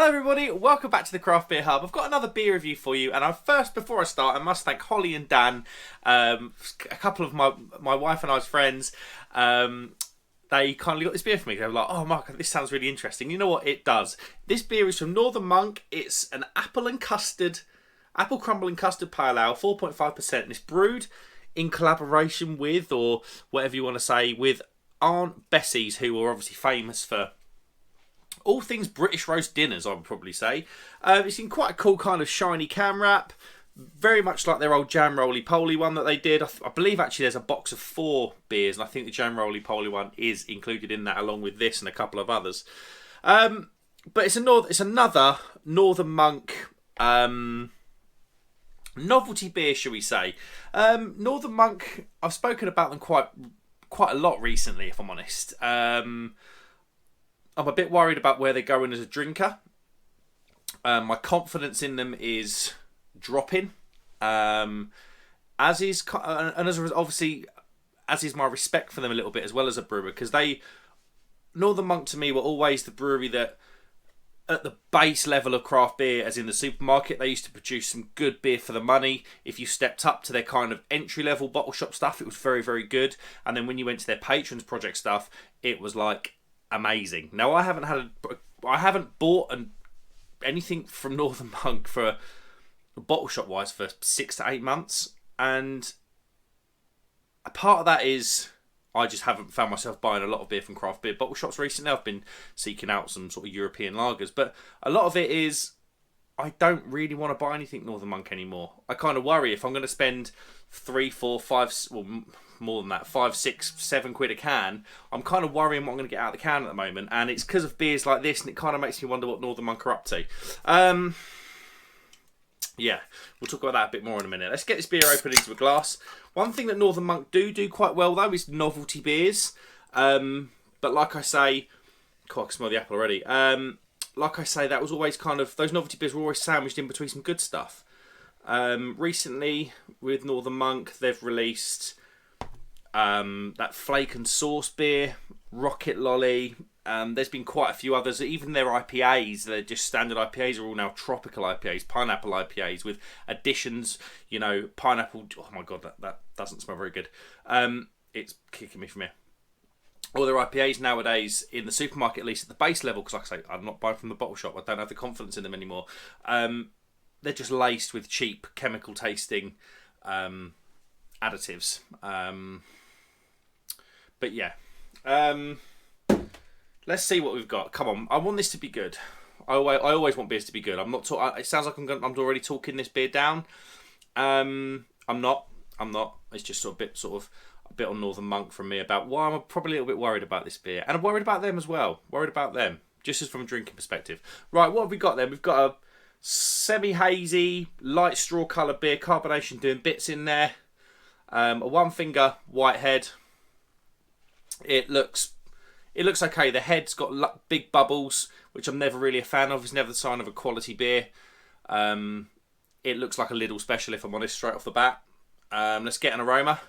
Hello everybody, welcome back to the Craft Beer Hub. I've got another beer review for you, and before I start, I must thank Holly and Dan, a couple of my wife and I's friends. They kindly got this beer for me. They were like, "Oh, Mark, this sounds really interesting." You know what? It does. This beer is from Northern Monk. It's an apple crumble and custard pale ale, 4.5%, and it's brewed in collaboration with, or whatever you want to say, with Aunt Bessie's, who are obviously famous for all things British roast dinners, I would probably say. It's in quite a cool kind of shiny can wrap. Very much like their old Jam Roly Poly one that they did. I believe actually there's a box of 4 beers, and I think the Jam Roly Poly one is included in that, along with this and a couple of others. But it's another Northern Monk novelty beer, shall we say. Northern Monk, I've spoken about them quite a lot recently, if I'm honest. I'm a bit worried about where they're going as a drinker. My confidence in them is dropping. As is my respect for them a little bit, as well as a brewer, because Northern Monk to me were always the brewery that, at the base level of craft beer, as in the supermarket, they used to produce some good beer for the money. If you stepped up to their kind of entry-level bottle shop stuff, it was very, very good. And then when you went to their patrons project stuff, it was like amazing. Now, I haven't bought anything from Northern Monk for bottle shop wise for 6 to 8 months, and a part of that is I just haven't found myself buying a lot of beer from craft beer bottle shops recently. I've been seeking out some sort of European lagers, but a lot of it is I don't really want to buy anything Northern Monk anymore. I kind of worry if I'm going to spend 3, 4, 5, well, more than that, 5, 6, 7 quid a can. I'm kind of worrying what I'm going to get out of the can at the moment, and it's because of beers like this, and it kind of makes me wonder what Northern Monk are up to. Yeah, we'll talk about that a bit more in a minute. Let's get this beer open into a glass. One thing that Northern Monk do quite well, though, is novelty beers. But like I say, I can smell the apple already. Like I say, that was always kind of, those novelty beers were always sandwiched in between some good stuff. Recently, with Northern Monk, they've released that flake and sauce beer, Rocket Lolly. There's been quite a few others. Even their IPAs, they're just standard IPAs, are all now tropical IPAs, pineapple IPAs with additions. You know, pineapple. Oh my god, that doesn't smell very good. It's kicking me from here. All their IPAs nowadays, in the supermarket at least at the base level, because like I say, I'm not buying from the bottle shop. I don't have the confidence in them anymore. They're just laced with cheap chemical tasting additives. But yeah. Let's see what we've got. Come on, I want this to be good. I always want beers to be good. I'm not. It sounds like I'm already talking this beer down. I'm not. It's just a bit on Northern Monk from me about why I'm probably a little bit worried about this beer, and I'm worried about them as well. Worried about them, just as from a drinking perspective. Right, what have we got then? We've got a semi-hazy, light straw colour beer, carbonation doing bits in there. A one finger whitehead. It looks okay. The head's got big bubbles, which I'm never really a fan of. It's never the sign of a quality beer. It looks like a Lidl special, if I'm honest, straight off the bat. Let's get an aroma.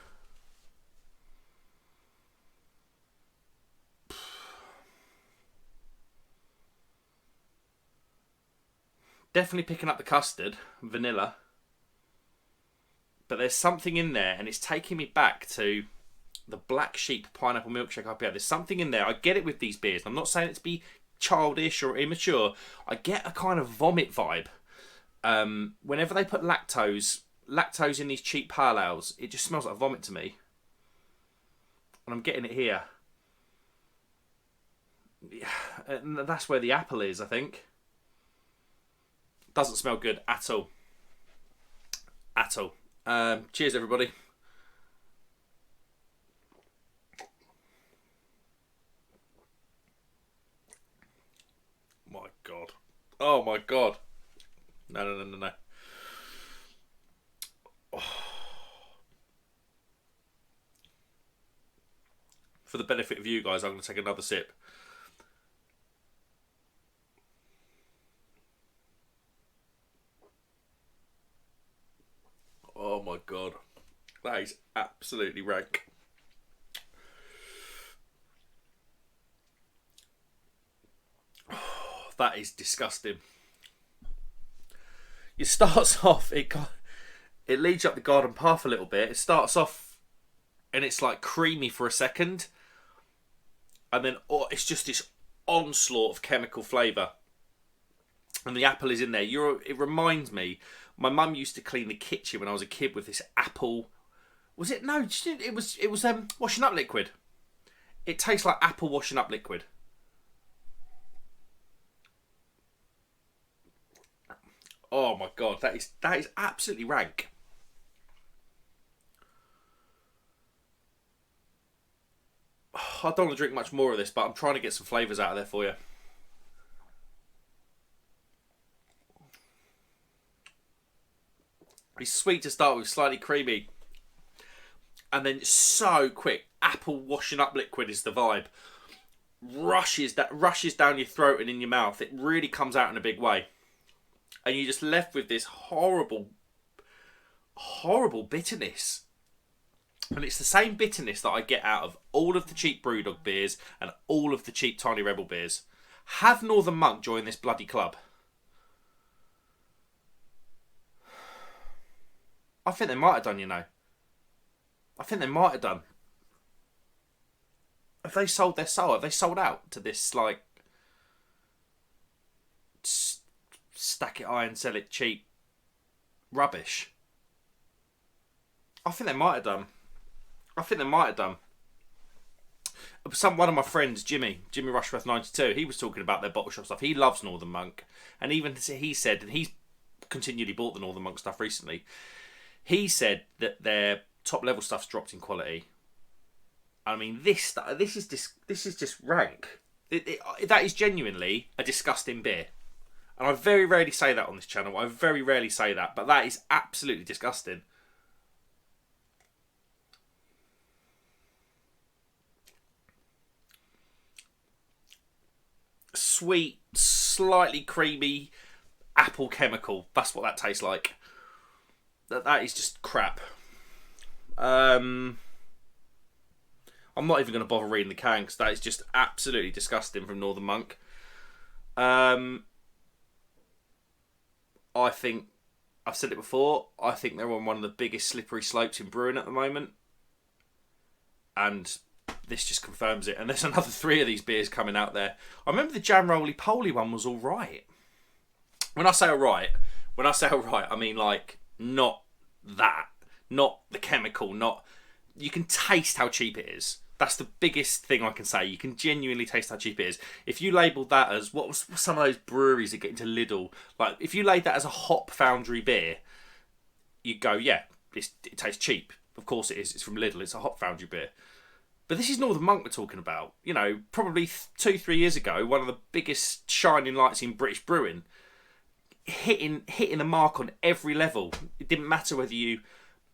Definitely picking up the custard, vanilla. But there's something in there, and it's taking me back to the Black Sheep Pineapple Milkshake IPA. There's something in there. I get it with these beers. I'm not saying it to be childish or immature. I get a kind of vomit vibe. Whenever they put lactose in these cheap pale ales, it just smells like vomit to me. And I'm getting it here. And that's where the apple is, I think. Doesn't smell good at all. At all. Cheers, everybody. My God. Oh my God. No. Oh. For the benefit of you guys, I'm going to take another sip. Oh my God. That is absolutely rank. that is disgusting. It starts off, it leads you up the garden path a little bit. It starts off and it's like creamy for a second. And then it's just this onslaught of chemical flavour. And the apple is in there. It reminds me, my mum used to clean the kitchen when I was a kid with this apple. Was it? No, it was washing up liquid. It tastes like apple washing up liquid. Oh my god, that is absolutely rank. I don't want to drink much more of this, but I'm trying to get some flavours out of there for you. It's sweet to start with, slightly creamy. And then so quick. Apple washing up liquid is the vibe. Rushes down your throat and in your mouth. It really comes out in a big way. And you're just left with this horrible, horrible bitterness. And it's the same bitterness that I get out of all of the cheap Brewdog beers and all of the cheap Tiny Rebel beers. Have Northern Monk join this bloody club. I think they might have done, you know. I think they might have done. Have they sold their soul? Have they sold out to this, like, stack it high and sell it cheap rubbish? I think they might have done. One of my friends, Jimmy Rushworth 92, he was talking about their bottle shop stuff. He loves Northern Monk. And even he said, and he's continually bought the Northern Monk stuff recently, he said that their top level stuff's dropped in quality. I mean, this is just rank. That is genuinely a disgusting beer. And I very rarely say that on this channel. I very rarely say that. But that is absolutely disgusting. Sweet, slightly creamy apple chemical. That's what that tastes like. That is just crap. I'm not even going to bother reading the can because that is just absolutely disgusting from Northern Monk. I think, I've said it before, I think they're on one of the biggest slippery slopes in brewing at the moment. And this just confirms it. And there's another 3 of these beers coming out there. I remember the Jam Roly Poly one was alright. When I say alright, I mean like not that. Not the chemical, not... You can taste how cheap it is. That's the biggest thing I can say. You can genuinely taste how cheap it is. If you labelled that as... What was some of those breweries that get into Lidl? Like, if you laid that as a hop foundry beer, you'd go, yeah, it tastes cheap. Of course it is. It's from Lidl. It's a hop foundry beer. But this is Northern Monk we're talking about. You know, probably 2-3 years ago, one of the biggest shining lights in British brewing. Hitting the mark on every level. It didn't matter whether you...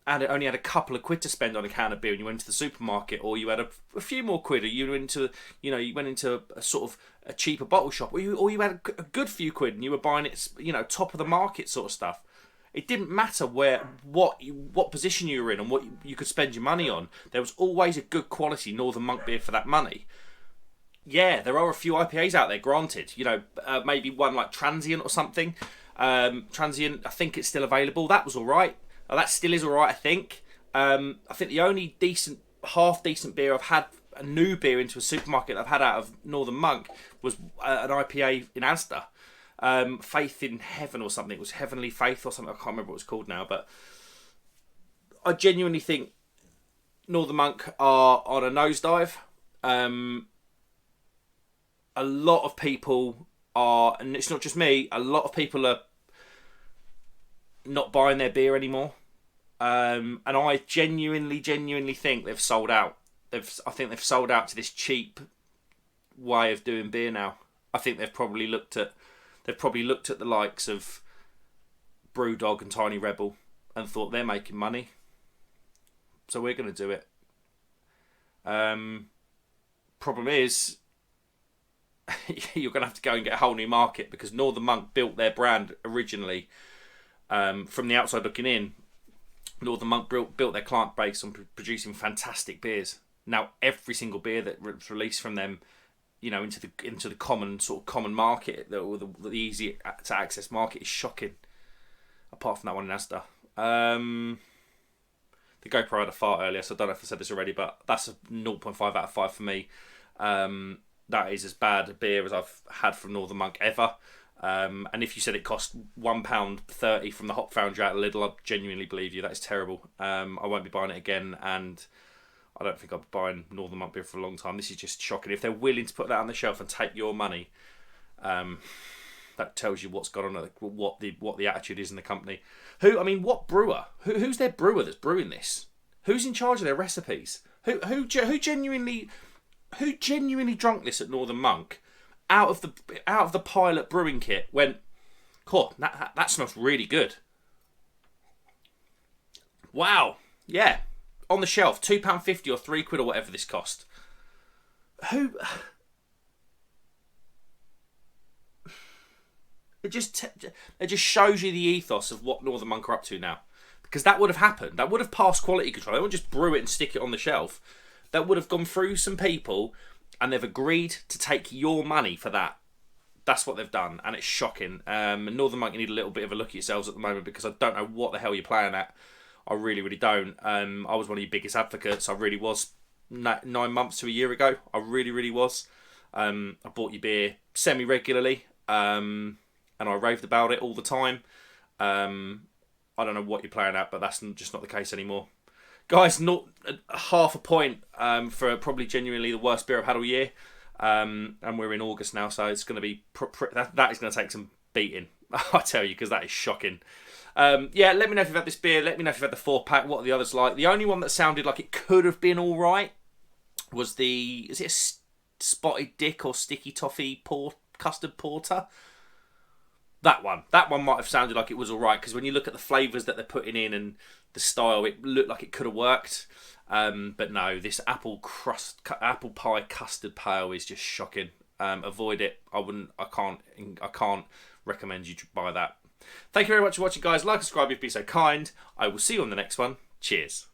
and it only had a couple of quid to spend on a can of beer and you went to the supermarket, or you had a few more quid, or you went into a sort of a cheaper bottle shop, or you had a good few quid and you were buying it, you know, top of the market sort of stuff. It didn't matter what position you were in and what you could spend your money on. There was always a good quality Northern Monk beer for that money. Yeah, there are a few IPAs out there, granted. You know, maybe one like Transient or something. Transient, I think it's still available. That was all right. That still is alright, I think. I think the only half decent beer I've had, a new beer into a supermarket that I've had out of Northern Monk, was an IPA in Asda. Faith in Heaven or something. It was Heavenly Faith or something. I can't remember what it's called now. But I genuinely think Northern Monk are on a nosedive. A lot of people are, and it's not just me, a lot of people are not buying their beer anymore, and I genuinely think they've sold out. I think they've sold out to this cheap way of doing beer now. I think they've probably looked at the likes of Brewdog and Tiny Rebel and thought they're making money, so we're going to do it. Problem is, you're going to have to go and get a whole new market, because Northern Monk built their brand originally. From the outside looking in, Northern Monk built their client base on producing fantastic beers. Now every single beer that's released from them, into the common market, or the easy to access market, is shocking. Apart from that one in Asda. The GoPro had a fart earlier, so I don't know if I said this already, but that's a 0.5 out of 5 for me. That is as bad a beer as I've had from Northern Monk ever. And if you said it cost £1.30 from the Hop Foundry out of Lidl, I genuinely believe you. That is terrible. I won't be buying it again, and I don't think I'll be buying Northern Monk beer for a long time. This is just shocking. If they're willing to put that on the shelf and take your money, that tells you what's gone on, what the attitude is in the company. What brewer? Who's their brewer that's brewing this? Who's in charge of their recipes? Who genuinely drunk this at Northern Monk out of the pilot brewing kit? Went, cool. That smells really good. Wow. Yeah. On the shelf, £2.50 or £3 or whatever this cost. It just shows you the ethos of what Northern Monk are up to now. Because that would have happened. That would have passed quality control. They wouldn't just brew it and stick it on the shelf. That would have gone through some people, and they've agreed to take your money for that. That's what they've done, and it's shocking. Northern Monk, you need a little bit of a look at yourselves at the moment, because I don't know what the hell you're playing at. I really, really don't. I was one of your biggest advocates. I really was 9 months to a year ago. I really, really was. I bought your beer semi-regularly, and I raved about it all the time. I don't know what you're playing at, but that's just not the case anymore. Guys, not half a point for probably genuinely the worst beer I've had all year. And we're in August now, so it's going to be... that is going to take some beating, I tell you, because that is shocking. Let me know if you've had this beer. Let me know if you've had the 4-pack. What are the others like? The only one that sounded like it could have been all right was is it a Spotted Dick or Sticky Toffee custard porter? That one might have sounded like it was all right, because when you look at the flavours that they're putting in and the style, it looked like it could have worked. But no, this apple pie custard pale is just shocking. Avoid it. I can't recommend you to buy that. Thank you very much for watching, guys. Like and subscribe if you'd be so kind. I will see you on the next one. Cheers.